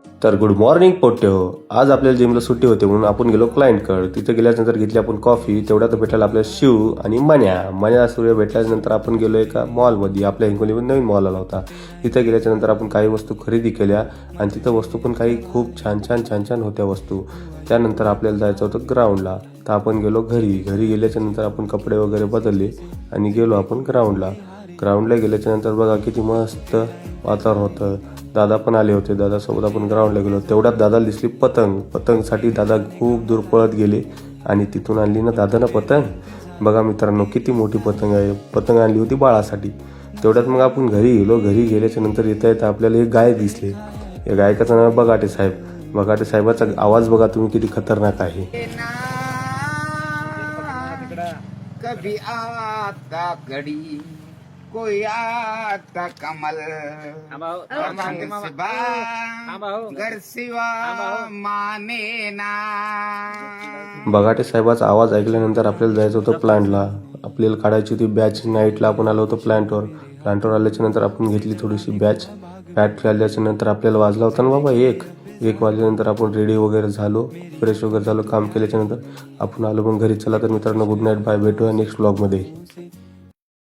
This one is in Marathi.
तर गुड मॉर्निंग पोट्टे हो. आज आपल्याला जिमला सुट्टी होते म्हणून आपण गेलो क्लायंटकडे. तिथे गेल्यानंतर घेतली आपण कॉफी. तेवढ्यात भेटायला आपल्या शिव आणि मन्या सूर्य भेटल्यानंतर आपण गेलो एका मॉलमध्ये. आपल्या हिंगोलीमध्ये नवीन मॉल आला होता. तिथे गेल्याच्यानंतर आपण काही वस्तू खरेदी केल्या आणि तिथं वस्तू पण काही खूप छान होत्या वस्तू. त्यानंतर आपल्याला जायचं होतं ग्राउंडला. तर आपण गेलो घरी गेल्याच्यानंतर आपण कपडे वगैरे बदलले आणि गेलो आपण ग्राउंडला गेल्याच्यानंतर बघा किती मस्त वातावरण होतं. दादा पण आले होते. दादासोबत आपण ग्राउंडला गेलो. तेवढ्यात दादाला दिसली पतंगसाठी दादा खूप दूर पळत गेले आणि तिथून आणली ना दादानं पतंग. बघा मित्रांनो किती मोठी पतंग आहे. पतंग आणली होती बाळासाठी. तेवढ्यात मग आपण घरी गेलो. घरी गेल्याच्या नंतर येता आपल्याला एक गाय दिसले. या गायकाचं नाव बगाटे साहेब. बगाटे साहेबाचा आवाज बघा तुम्ही किती खतरनाक आहे. कभी आता घड़ी कोई आता कमल घर सिवा माने ना. बगाटे साहेबाचा आवाज ऐकल्यानंतर आपल्याला जायचं होतं प्लांटला. आपल्याला काढायची होती बॅच. नाईटला आपण आलो होतो प्लांटवर आल्याच्या नंतर आपण घेतली थोडीशी बॅच आल्याच्या नंतर आपल्याला वाजला होता ना बाबा एक वाजल्यानंतर आपण रेडी वगैरे झालो, फ्रेश वगैरे झालो. काम केल्याच्या नंतर आपण आलो मग घरी. चला तर मित्रांनो गुड नाईट, बाय. भेटूया नेक्स्ट व्लॉगमध्ये.